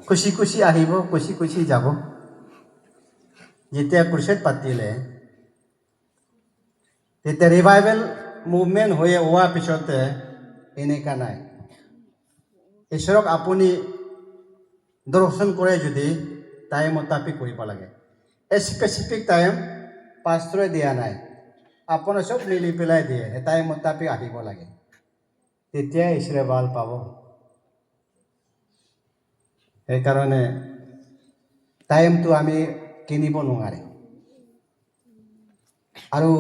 খুশি খুশি আহিব খুশি খুশি যাব যেতিয়া ক্ৰুচেড পাতিলে তেতিয়া ৰিভাইভেল মুভমেণ্ট হৈ হোৱাৰ পিছতে এনেকা নাই ঈশ্বৰক আপুনি দৰ্শন কৰে যদি টাইম মতাপি কৰিব লাগে স্পেচিফিক টাইম পাষ্টৰে দিয়া নাই আপোনাৰ চব মিলি পেলাই দিয়ে টাইম মতাপি আহিব লাগে তেতিয়া ঈশ্বৰে ভাল পাব সেইকাৰণে টাইমটো আমি কিনিব নোৱাৰে আৰু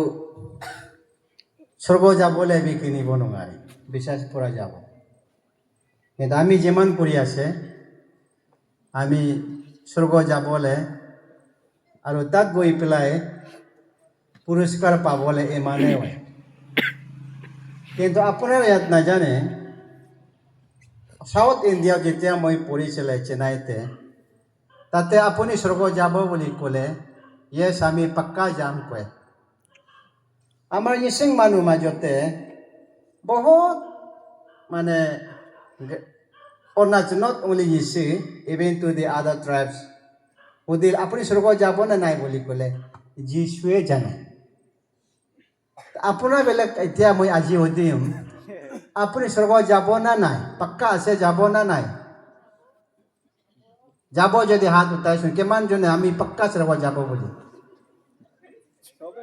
স্বৰ্গ যাবলৈ আমি কিনিব নোৱাৰে বিশ্বাস পৰা যাব কিন্তু আমি যিমান কৰি আছে আমি স্বৰ্গ যাবলৈ আৰু তাত গৈ পেলাই পুৰস্কাৰ পাবলৈ ইমানেই হয় কিন্তু আপোনাৰ ইয়াত নাজানে সাউথ ইণ্ডিয়াত যেতিয়া মই পঢ়িছিলে চেন্নাইতে তাতে আপুনি স্বৰ্গ যাব বুলি ক'লে য়েছ আমি পাক্কা যাম কয় আমাৰ মিচিং মানুহ মাজতে বহুত মানে not only Yisi, even to the other tribes, সুধিল আপুনি স্বৰ্গ যাব নে নাই বুলি ক'লে যীশুৱে জানে আপোনাৰ বেলেগ এতিয়া মই আজি সুধিম আপুনি স্বৰ্গ যাব না নাই পাক্কা আছে যাব না নাই যাব যদি হাত উঠাইছো কিমান জনে আমি পাক্কা স্বৰ্গ যাব বুলি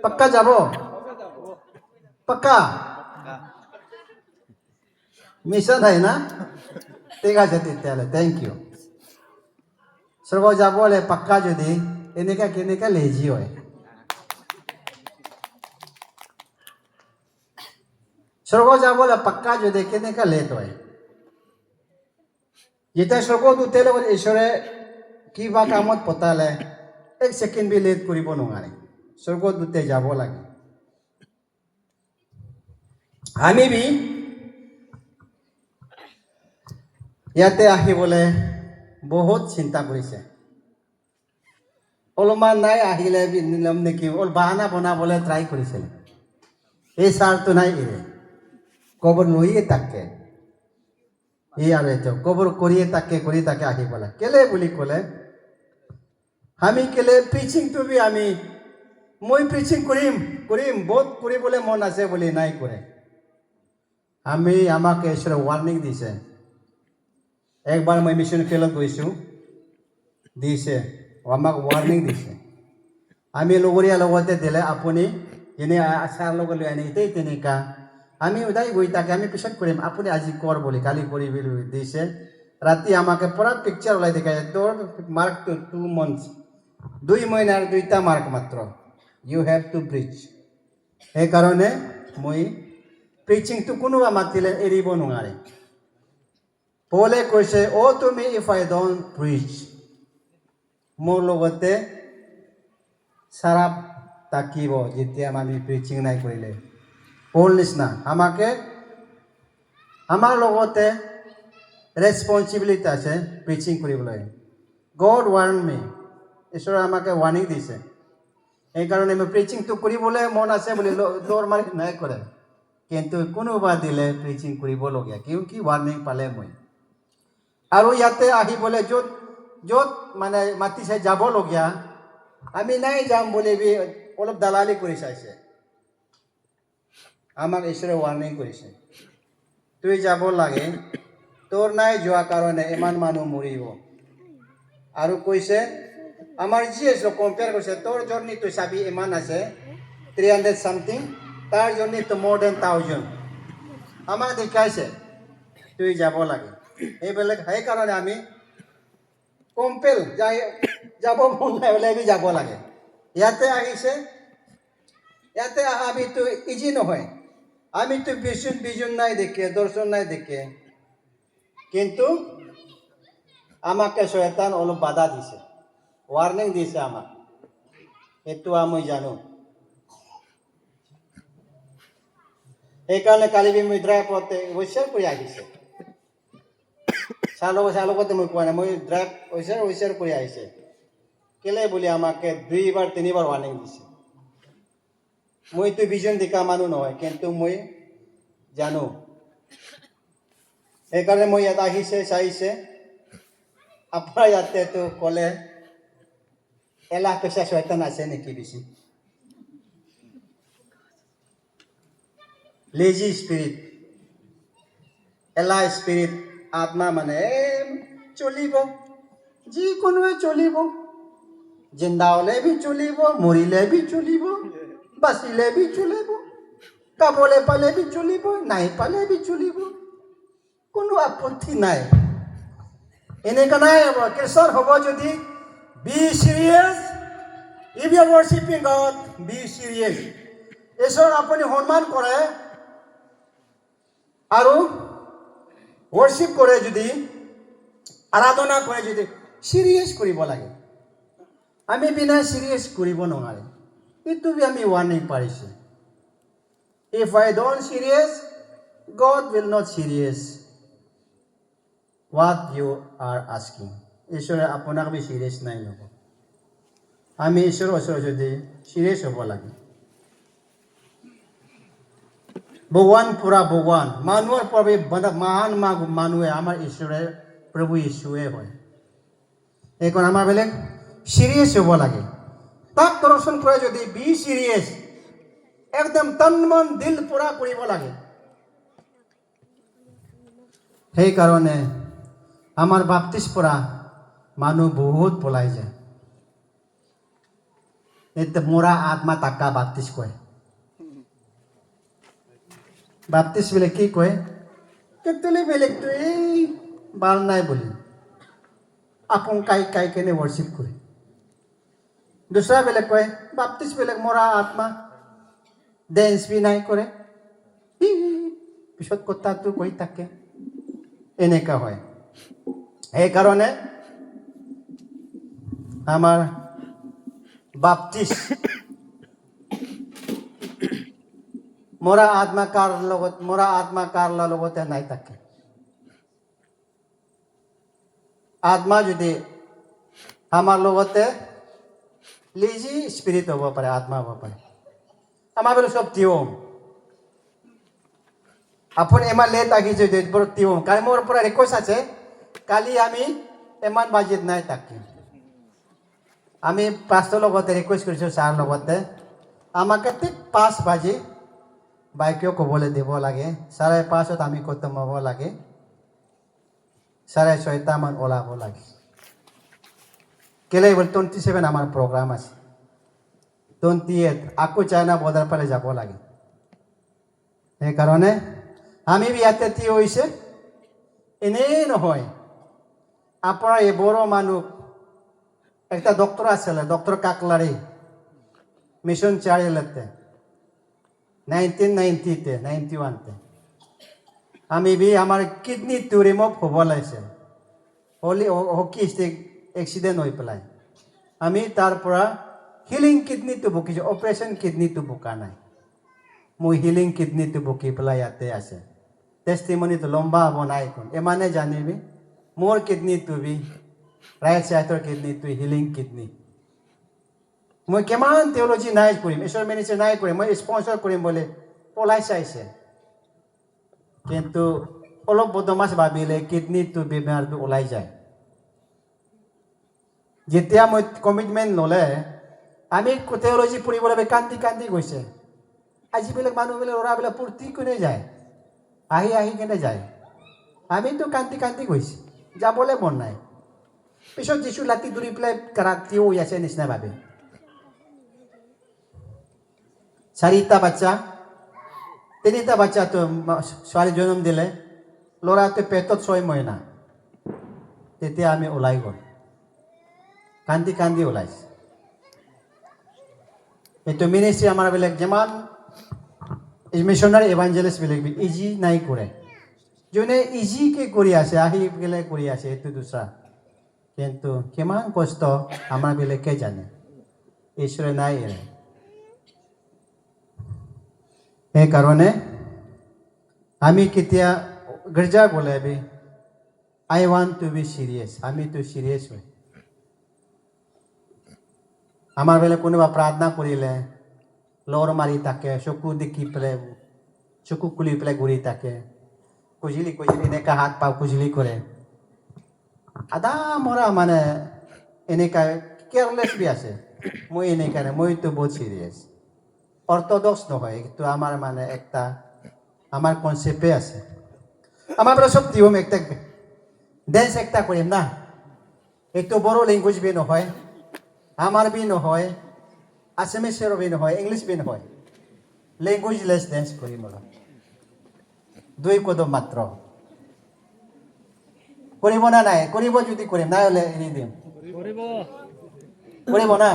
পাক্কা যাব পাক্কা মিছা নাই না ঠিক আছে তেতিয়াহ'লে থেংক ইউ স্বৰ্গ যাবলৈ পাক্কা যদি এনেকা কেনেকা লেজি হয় স্বৰ্গ যাবলৈ পাক্কা যদি কেনেকা লেট হয় যেতিয়া স্বৰ্গত উঠিলে ঈশ্বৰে কিবা কামত পতালে এক ছেকেণ্ড বি লেট কৰিব নোৱাৰে স্বৰ্গত উঠি যাব লাগে আমি বি ইয়াতে আহিবলৈ বহুত চিন্তা কৰিছে অলপমান নাই আহিলে নিলাম নেকি অল বাহানা বনাবলৈ ট্ৰাই কৰিছিল এই ছাৰটো নাই এৰে কবৰ লৈয়ে থাকে এই আৰু এইটো কবৰ কৰিয়ে তাকে আহিব লাগে কেলে বুলি ক'লে আমি কেলে প্ৰিচিংটো বি আমি মই প্ৰিচিং কৰিম বহুত কৰিবলৈ মন আছে বুলি নাই কৰে আমি আমাক ঈশ্বৰে ৱাৰ্ণিং দিছে একবাৰ মই মিছন ফিল্ডত গৈছোঁ দিছে আমাক ৱাৰ্ণিং দিছে আমি লগৰীয়া লগতে দিলে আপুনি যেনে ছাৰ লগত লৈ আনি এতিয়াই তেনেকা আমি সদায় গৈ থাকে আমি পিছত কৰিম আপুনি আজি কৰ বুলি কালি কৰি বুলি দিছে ৰাতি আমাকে পুৰা পিকচাৰ ওলাই দেখাইছে তোৰ মাৰ্কটো 2 months 2 মহিনাৰ 2টা মাৰ্ক মাত্ৰ ইউ হেভ টু প্ৰিচ সেইকাৰণে মই প্ৰিচিংটো কোনোবা মাতিলে এৰিব নোৱাৰে পৌলে কৈছে তুমি ইফ আই ডোন্ট প্ৰিচ মোৰ লগতে চাৰাপ থাকিব যেতিয়া আমি প্ৰিচিং নাই কৰিলে পৌল নিচিনা আমাকে আমাৰ লগতে ৰেছপঞ্চিবিলিটি আছে প্ৰিচিং কৰিবলৈ গড ৱাৰ্ণ মি ঈশ্বৰে আমাকে ৱাৰ্ণিং দিছে সেইকাৰণে মই প্ৰিচিংটো কৰিবলৈ মন আছে বুলি দৌৰ মাৰি নাই কৰে কিন্তু কোনোবা দিলে প্ৰিচিং কৰিবলগীয়া কিয় ৱাৰ্ণিং পালে মই আৰু ইয়াতে আহিবলৈ য'ত মানে মাতিছে যাবলগীয়া আমি নাই যাম বুলি অলপ দালালি কৰি চাইছে আমাক ঈশ্বৰে ৱাৰ্ণিং কৰিছে তুই যাব লাগে তোৰ নাই যোৱা কাৰণে ইমান মানুহ মৰিব আৰু কৈছে আমাৰ জিএছ কম্পেয়াৰ কৰিছে তোৰ জাৰ্ণিটো চাবি ইমান আছে 300 something তাৰ জাৰ্ণিটো more than 1000 আমাক দেখাইছে তুই যাব লাগে এইবিলাক সেইকাৰণে আমি কম্পেল যাব মন নাই হ'লে আমি যাব লাগে ইয়াতে আহিছে ইয়াতে আমিতো ইজি নহয় আমিতো বিজন নাই দেখে দৰ্শন নাই দেখে কিন্তু আমাকে শয়তান অলপ বাধা দিছে ৱাৰ্ণিং দিছে আমাক এইটো আমি জানো সেইকাৰণে কালি মই ড্ৰাইভতে ৱেচাৰ কৰি আহিছে চালকতে মই কোৱা নাই মই ড্ৰাইভ ৱেচাৰ কৰি আহিছে কেলে বুলি আমাকে 2-বাৰ 3-বাৰ ৱাৰ্ণিং দিছে মইতো বিজন দেখা মানুহ নহয় কিন্তু মই জানো সেইকাৰণে মই ইয়াত আহিছে চাইছে আপোনাৰ ইয়াতেতো ক'লে এলাহ পেচা শয়তান আছে নেকি বেছি? লেজি স্পিৰিট, এলাহ স্পিৰিট, আত্মা মানে চলিব, যিকোনোৱে চলিব, জিন্দা হ'লে বি চলিব, মৰিলে বি চলিব, বাচিলে বি চলিব, খাবলৈ পালে বি চলিব, নাই পালে বি চলিব, কোনো আপত্তি নাই। এনেকুৱা নাই হ'ব। খ্ৰীষ্টান হ'ব যদি be serious. If you are worshipping God, be serious. ঈশ্বৰ আপুনি সন্মান কৰে আৰু ৱৰ্শ্বিপ কৰে যদি, আৰাধনা কৰে যদি, চিৰিয়াছ কৰিব লাগে। আমি বিনা চিৰিয়াছ কৰিব নোৱাৰে। এইটো আমি ৱাৰ্ণিং পাৰিছোঁ। If I don't serious, god will not serious what you are asking. ঈশ্বৰে আপোনাক বি চিৰিয়াছ নাই ল'ব। আমি ঈশ্বৰৰ ওচৰত যদি চিৰিয়াছ হ'ব লাগে। ভগৱান পুৰা ভগৱান, মানুহৰ পৰা মহান মানুহে আমাৰ ঈশ্বৰে প্ৰভু যীশুৱে হয়। এইখন আমাৰ বেলেগ চিৰিয়াছ হ'ব লাগে। তাক দৰ্শন কৰে যদি বি চিৰিয়াছ, একদম তন মন দিল পুৰা কৰিব লাগে। সেইকাৰণে আমাৰ বাপ্তিস্ম পৰা মানুহ বহুত পলাই যায়। এতিয়া মৰা আত্মা তাকা বাপ্তিস্ম কয়। বাপ্তিস্ম বেলেগ কি কয়? কেতিয়ালে বেলেগটো এই ভাল নাই বুলি আপোন কাই কেনে ৱৰ্শ্বিপ কৰে। দুসৰা বেলেগ কয়, বাপ্তিস্ম বেলেগ, মৰা আত্মা ডেন্স বি নাই কৰে, পিছত কথাটো কৈ থাকে। এনেকা হয়। সেইকাৰণে আমাৰ বাপ্তিস্ম মৰা আত্মা কাৰ লগতে নাই থাকে। আত্মা যদি আমাৰ লগতে লেজি স্পিৰিট হ'ব পাৰে, আত্মা হ'ব পাৰে। আমাৰ বোলে চব তিয়ম। আপুনি এমান লেট আহিছে যে তিয়ম। কালি মোৰ পৰা ৰিকুৱেষ্ট আছে, কালি আমি এমান বাজিত নাই থাকিম। আমি পাঁচটাৰ লগতে ৰিকুৱেষ্ট কৰিছোঁ, ছাৰ লগতে আমাকে ঠিক 5 বাজি বাইকেও ক'বলৈ দিব লাগে। 5:30 আমি খতম হ'ব লাগে, 6:30 ওলাব লাগে। কেলে বল 27 আমাৰ প্ৰগ্ৰাম আছে, 28 আকৌ চাইনা বৰ্ডাৰ ফালে যাব লাগে। সেইকাৰণে আমি ইয়াতে থিয় হৈছে। এনেই নহয়, আপোনাৰ এই বড়ো মানুহ একটা ডক্টৰ আছিলে, ডক্টৰ কাকলাৰী, মিছন চাৰিআলিতে 1990-তে 91-তে আমি আমাৰ কিডনিটো ৰিমুভ হ'ব লাগিছে। হকি ষ্টিক এক্সিডেণ্ট হৈ পেলাই আমি তাৰ পৰা হিলিং কিডনিটো বুকিছোঁ, অপাৰেশ্যন কিডনিটো বুকা নাই। মোৰ হিলিং কিডনিটো বুকি পেলাই ইয়াতে আছে। টেষ্টিমনিটো লম্বা হ'ব নাই কোন এমানে জানিবি। মোৰ কিডনিটো বি ৰাইট চাইডৰ কিডনিটো হিলিং কিডনি। মই কিমান থিয়লজি নাই কৰিম, ঈশ্বৰ মিনিষ্ট্ৰী নাই কৰিম, মই স্পন্সৰ কৰিম বুলি পলাই চাইছে। কিন্তু অলপ বদমাছ ভাবিলে কিডনিটো বেমাৰটো ওলাই যায়। যেতিয়া মই কমিটমেণ্ট ল'লে, আমি থিয়লজি পঢ়িবলৈ কান্দি গৈছে। আজিবিলাক মানুহবিলাক ল'ৰাবিলাক পূৰ্তি কোনে যায়, আহি কেনে যায়। আমিতো কান্দি গৈছে, যাবলৈ মন নাই। পিছত যিছু লাঠি ধৰি পেলাই থিয় হৈ আছে নিচিনা ভাবে। 4টা বাচ্চা, 3টা বাচ্চাটো ছোৱালী জন্ম দিলে, ল'ৰাটো পেটত 6 মহিনা। তেতিয়া আমি ওলাই গ'ল, কান্দি ওলাইছে। এইটো মিনিষ্ট্ৰী আমাৰ বিলাক যিমান মিছনাৰী এভাঞ্জেলিষ্ট বিলাক ইজি নাই কৰে। যোনে ইজিকে কৰি আছে, আহি পেলাই কৰি আছে, এইটো দুসৰা। কিন্তু কিমান কষ্ট আমাৰ বিলাকে জানে, ঈশ্বৰে নাই এৰে। সেইকাৰণে আমি কেতিয়া গীৰ্জা গ'লে আই ৱান্ট টু বি চিৰিয়াছ, আমিতো চিৰিয়াছ হয়। আমাৰ বোলে কোনোবা প্ৰাৰ্থনা কৰিলে লৰ মাৰি থাকে, চকু দেখি পেলাই চকু খুলি পেলাই ঘূৰি থাকে, খুজিলি এনেকা হাত পাও খুজিলি কৰে। আদা মৰা মানে এনেকা কেয়াৰলেছ বি আছে মই এনেকা নাই মইতো বহুত চিৰিয়াছ অৰ্থডক্স নহয় কিন্তু আমাৰ মানে একটা আমার কনসেপ্টে আছে আমার আমরা সব দিম একটা ড্যান্স একটা করিম না একটু বড় ল্যাঙ্গুয়েজ বি নহয় আমার বি নহয় আসামিসের বি নহয় ইংলিশ বি নহয় ল্যাঙ্গুয়েজলেস ড্যান্স করিম অলপ 2 কদম মাত্র করিব না নাই করিব যদি করিম না হলে এনে দিম করিব না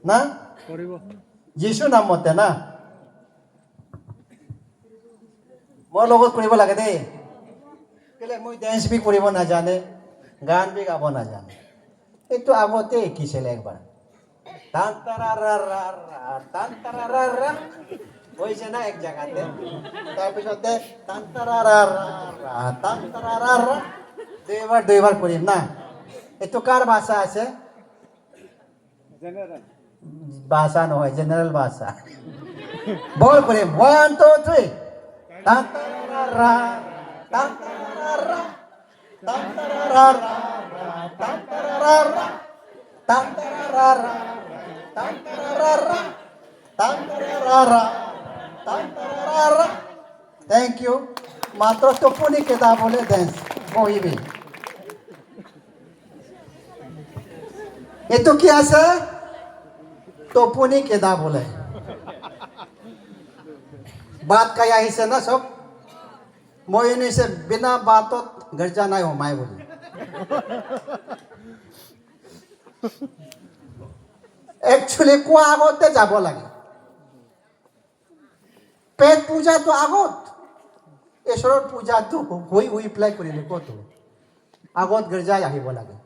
না করিব যিশু নাম মতে না মোৰ লগত কৰিব লাগে দেই কেলে মই ডেন্স বি কৰিব নাজানে গান বি গাব নাজানে এইটো আগতে শিকিছিলে একবাৰ তান্তাৰাৰা হৈছে না এক জাগাতে তাৰপিছতে তান্তাৰাৰা দুইবাৰ কৰিম না এইটো কাৰ ভাষা আছে ভাষা নহয় জেনেৰেল ভাষা বল কৰিম 1 2 3 Tantarara, tantarara, tantarara, tantarara, tantarara, tantarara, tantarara, tantarara. Thank you. মাত্র টপনি কেদা বলে dance বহিবি এতো কি আছে টপনি কেদা বলে बात काय আহিছে না সব মই নিছে বিনা বাতত ঘর জানাই হোমাই বলি একচুয়ালি কোৱা আগতে যাব লাগে পেট পূজা তো আগত ঈশ্বৰৰ পূজা তো হৈ পেলাই কৰিলে কত আগত ঘৰ যাই আহিব লাগে